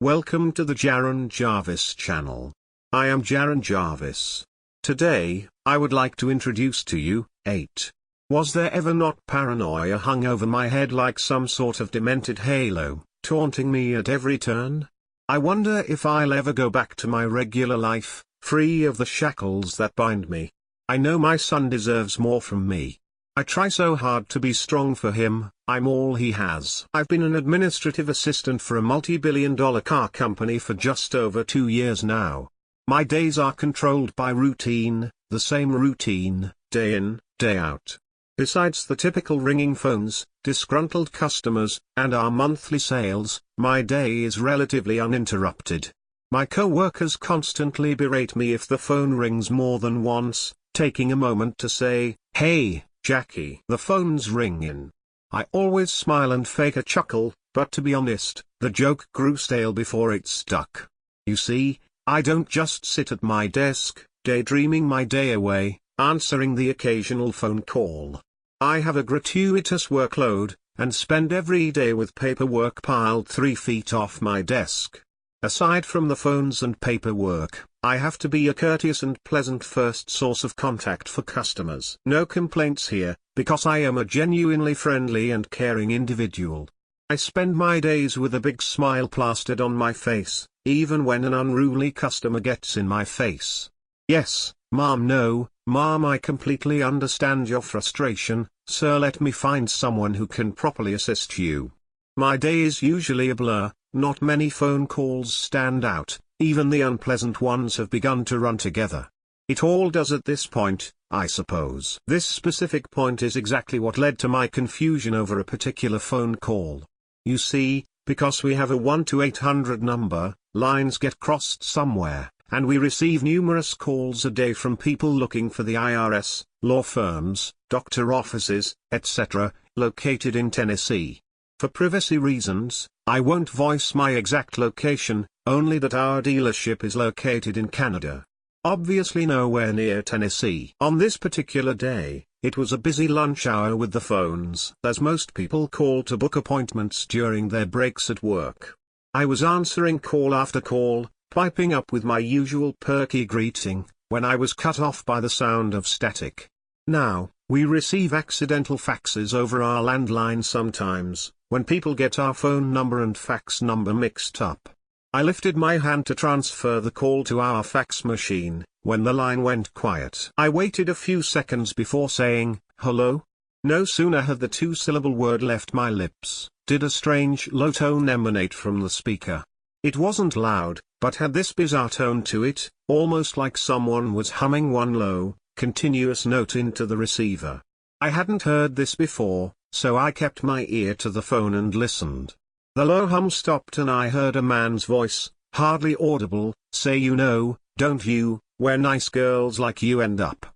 Welcome to the Jaron Jarvis channel. I am Jaron Jarvis. Today, I would like to introduce to you, 8. Was there ever not paranoia hung over my head like some sort of demented halo, taunting me at every turn? I wonder if I'll ever go back to my regular life, free of the shackles that bind me. I know my son deserves more from me. I try so hard to be strong for him, I'm all he has. I've been an administrative assistant for a multi-billion-dollar car company for just over 2 years now. My days are controlled by routine, the same routine, day in, day out. Besides the typical ringing phones, disgruntled customers, and our monthly sales, my day is relatively uninterrupted. My co-workers constantly berate me if the phone rings more than once, taking a moment to say, "Hey, Jackie, the phone's ringing." I always smile and fake a chuckle, but to be honest, the joke grew stale before it stuck. You see, I don't just sit at my desk, daydreaming my day away, answering the occasional phone call. I have a gratuitous workload, and spend every day with paperwork piled 3 feet off my desk. Aside from the phones and paperwork, I have to be a courteous and pleasant first source of contact for customers. No complaints here, because I am a genuinely friendly and caring individual. I spend my days with a big smile plastered on my face, even when an unruly customer gets in my face. Yes, Mom, no, Mom, I completely understand your frustration, sir. Let me find someone who can properly assist you. My day is usually a blur, not many phone calls stand out. Even the unpleasant ones have begun to run together. It all does at this point, I suppose. This specific point is exactly what led to my confusion over a particular phone call. You see, because we have a 1-800 number, lines get crossed somewhere, and we receive numerous calls a day from people looking for the IRS, law firms, doctor offices, etc., located in Tennessee. For privacy reasons, I won't voice my exact location, only that our dealership is located in Canada. Obviously nowhere near Tennessee. On this particular day, it was a busy lunch hour with the phones, as most people call to book appointments during their breaks at work. I was answering call after call, piping up with my usual perky greeting, when I was cut off by the sound of static. Now, we receive accidental faxes over our landline sometimes, when people get our phone number and fax number mixed up. I lifted my hand to transfer the call to our fax machine, when the line went quiet. I waited a few seconds before saying, "Hello?" No sooner had the 2-syllable word left my lips, did a strange low tone emanate from the speaker. It wasn't loud, but had this bizarre tone to it, almost like someone was humming one low, continuous note into the receiver. I hadn't heard this before, so I kept my ear to the phone and listened. The low hum stopped and I heard a man's voice, hardly audible, say, "You know, don't you, where nice girls like you end up."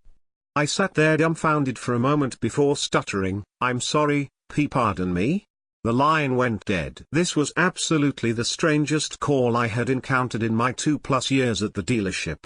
I sat there dumbfounded for a moment before stuttering, "I'm sorry, pardon me?" The line went dead. This was absolutely the strangest call I had encountered in my 2+ years at the dealership.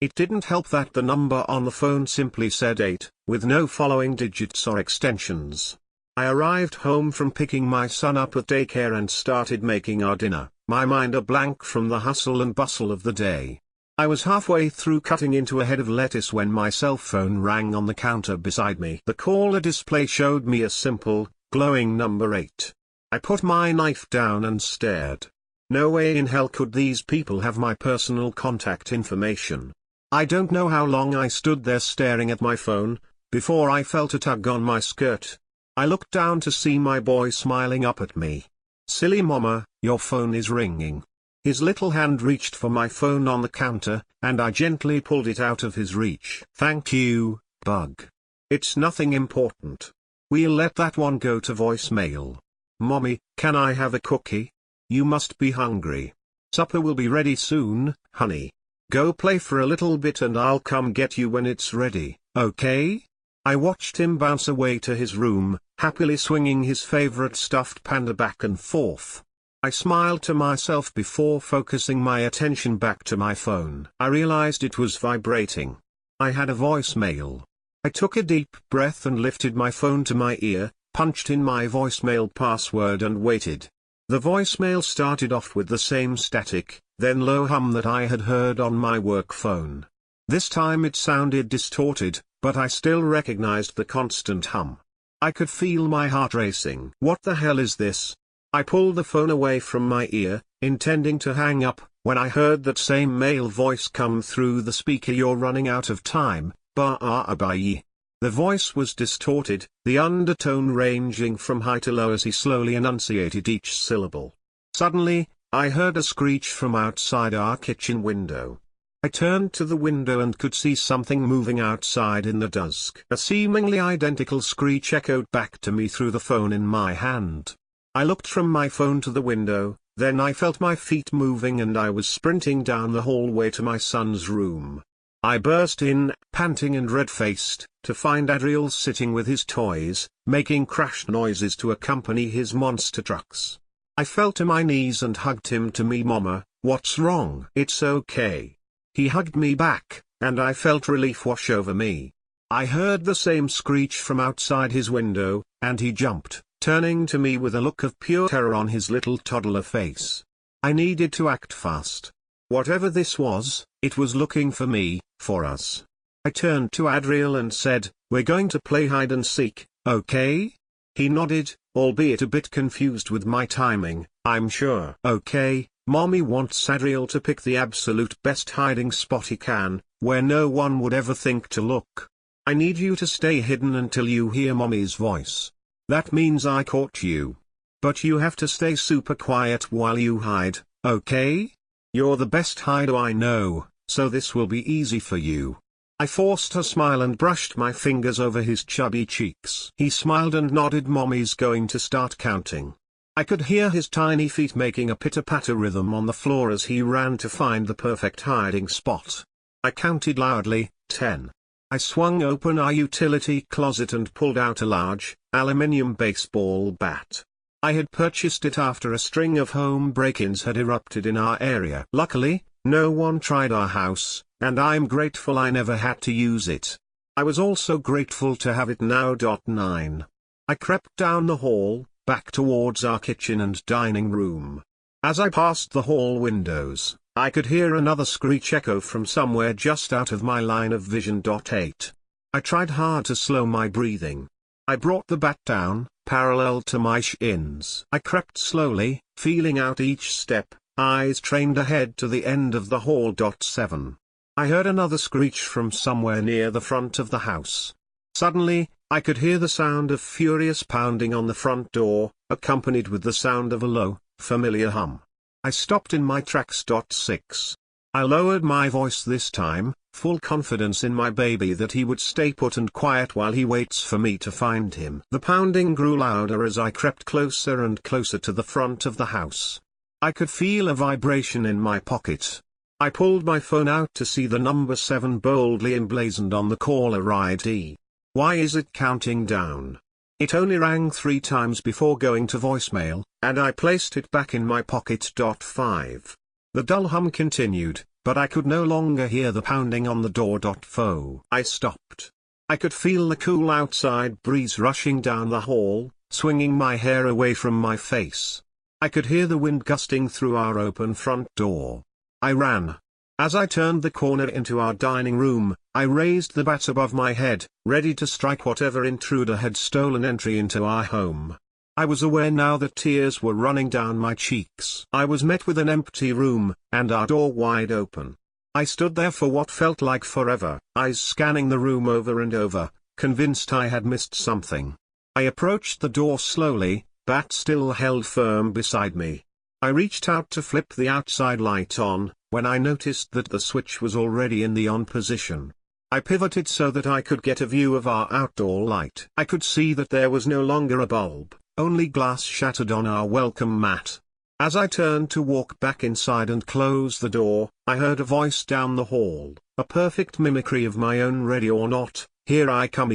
It didn't help that the number on the phone simply said 8, with no following digits or extensions. I arrived home from picking my son up at daycare and started making our dinner, my mind a blank from the hustle and bustle of the day. I was halfway through cutting into a head of lettuce when my cell phone rang on the counter beside me. The caller display showed me a simple, glowing number 8. I put my knife down and stared. No way in hell could these people have my personal contact information. I don't know how long I stood there staring at my phone, before I felt a tug on my skirt. I looked down to see my boy smiling up at me. "Silly mama, your phone is ringing." His little hand reached for my phone on the counter, and I gently pulled it out of his reach. "Thank you, bug. It's nothing important. We'll let that one go to voicemail. Mommy, can I have a cookie? You must be hungry. Supper will be ready soon, honey. Go play for a little bit and I'll come get you when it's ready, okay?" I watched him bounce away to his room, happily swinging his favorite stuffed panda back and forth. I smiled to myself before focusing my attention back to my phone. I realized it was vibrating. I had a voicemail. I took a deep breath and lifted my phone to my ear, punched in my voicemail password and waited. The voicemail started off with the same static, then low hum that I had heard on my work phone. This time it sounded distorted, but I still recognized the constant hum. I could feel my heart racing. What the hell is this? I pulled the phone away from my ear, intending to hang up, when I heard that same male voice come through the speaker. "You're running out of time, bye." The voice was distorted, the undertone ranging from high to low as he slowly enunciated each syllable. Suddenly, I heard a screech from outside our kitchen window. I turned to the window and could see something moving outside in the dusk. A seemingly identical screech echoed back to me through the phone in my hand. I looked from my phone to the window, then I felt my feet moving and I was sprinting down the hallway to my son's room. I burst in, panting and red-faced, to find Adriel sitting with his toys, making crash noises to accompany his monster trucks. I fell to my knees and hugged him. "To me, Mama, what's wrong?" "It's okay." He hugged me back, and I felt relief wash over me. I heard the same screech from outside his window, and he jumped, turning to me with a look of pure terror on his little toddler face. I needed to act fast. Whatever this was, it was looking for me, for us. I turned to Adriel and said, "We're going to play hide and seek, okay?" He nodded, albeit a bit confused with my timing. "I'm sure." "Okay, Mommy wants Adriel to pick the absolute best hiding spot he can, where no one would ever think to look. I need you to stay hidden until you hear Mommy's voice. That means I caught you. But you have to stay super quiet while you hide, okay? You're the best hider I know, so this will be easy for you." I forced a smile and brushed my fingers over his chubby cheeks. He smiled and nodded. "Mommy's going to start counting." I could hear his tiny feet making a pitter-patter rhythm on the floor as he ran to find the perfect hiding spot. I counted loudly, 10. I swung open our utility closet and pulled out a large, aluminium baseball bat. I had purchased it after a string of home break-ins had erupted in our area. Luckily, no one tried our house, and I'm grateful I never had to use it. I was also grateful to have it now. 9. I crept down the hall, back towards our kitchen and dining room. As I passed the hall windows, I could hear another screech echo from somewhere just out of my line of vision. 8. I tried hard to slow my breathing. I brought the bat down, parallel to my shins. I crept slowly, feeling out each step, eyes trained ahead to the end of the hall. 7. I heard another screech from somewhere near the front of the house. Suddenly, I could hear the sound of furious pounding on the front door, accompanied with the sound of a low, familiar hum. I stopped in my tracks. 6. I lowered my voice this time, full confidence in my baby that he would stay put and quiet while he waits for me to find him. The pounding grew louder as I crept closer and closer to the front of the house. I could feel a vibration in my pocket. I pulled my phone out to see the number 7 boldly emblazoned on the caller ID. Why is it counting down? It only rang 3 times before going to voicemail, and I placed it back in my pocket. 5. The dull hum continued, but I could no longer hear the pounding on the door. 4. I stopped. I could feel the cool outside breeze rushing down the hall, swinging my hair away from my face. I could hear the wind gusting through our open front door. I ran. As I turned the corner into our dining room, I raised the bat above my head, ready to strike whatever intruder had stolen entry into our home. I was aware now that tears were running down my cheeks. I was met with an empty room, and our door wide open. I stood there for what felt like forever, eyes scanning the room over and over, convinced I had missed something. I approached the door slowly, bat still held firm beside me. I reached out to flip the outside light on, when I noticed that the switch was already in the on position. I pivoted so that I could get a view of our outdoor light. I could see that there was no longer a bulb, only glass shattered on our welcome mat. As I turned to walk back inside and close the door, I heard a voice down the hall, a perfect mimicry of my own. "Ready or not, here I come,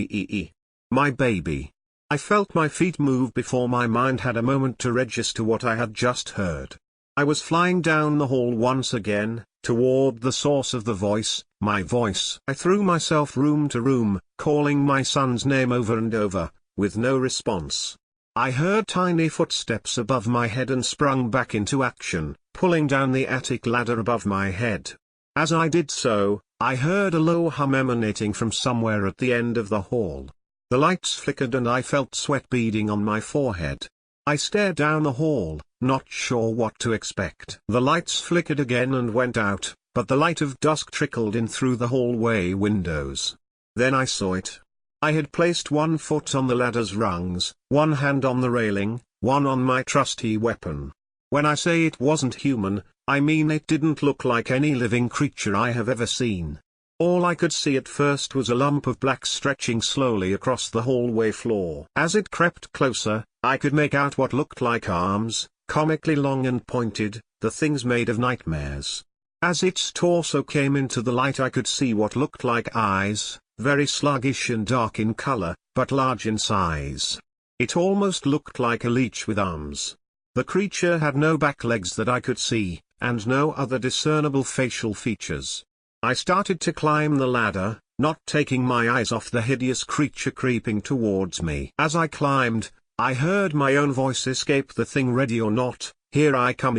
my baby." I felt my feet move before my mind had a moment to register what I had just heard. I was flying down the hall once again, toward the source of the voice, my voice. I threw myself room to room, calling my son's name over and over, with no response. I heard tiny footsteps above my head and sprung back into action, pulling down the attic ladder above my head. As I did so, I heard a low hum emanating from somewhere at the end of the hall. The lights flickered and I felt sweat beading on my forehead. I stared down the hall, not sure what to expect. The lights flickered again and went out, but the light of dusk trickled in through the hallway windows. Then I saw it. I had placed one foot on the ladder's rungs, one hand on the railing, one on my trusty weapon. When I say it wasn't human, I mean it didn't look like any living creature I have ever seen. All I could see at first was a lump of black stretching slowly across the hallway floor. As it crept closer, I could make out what looked like arms, comically long and pointed, the things made of nightmares. As its torso came into the light I could see what looked like eyes, very sluggish and dark in color, but large in size. It almost looked like a leech with arms. The creature had no back legs that I could see, and no other discernible facial features. I started to climb the ladder, not taking my eyes off the hideous creature creeping towards me. As I climbed, I heard my own voice escape the thing. Ready or not, here I come.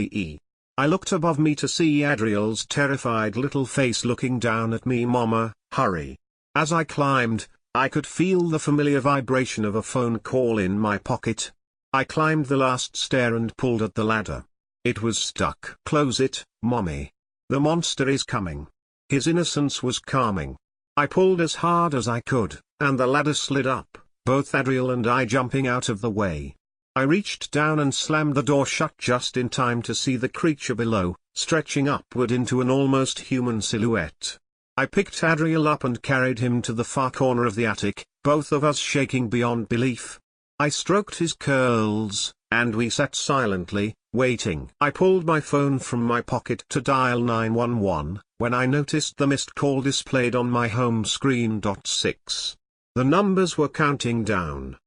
I looked above me to see Adriel's terrified little face looking down at me. Mama, hurry. As I climbed, I could feel the familiar vibration of a phone call in my pocket. I climbed the last stair and pulled at the ladder. It was stuck. Close it, Mommy. The monster is coming. His innocence was calming. I pulled as hard as I could, and the ladder slid up, both Adriel and I jumping out of the way. I reached down and slammed the door shut just in time to see the creature below, stretching upward into an almost human silhouette. I picked Adriel up and carried him to the far corner of the attic, both of us shaking beyond belief. I stroked his curls, and we sat silently, waiting. I pulled my phone from my pocket to dial 911, when I noticed the missed call displayed on my home screen. 6. The numbers were counting down.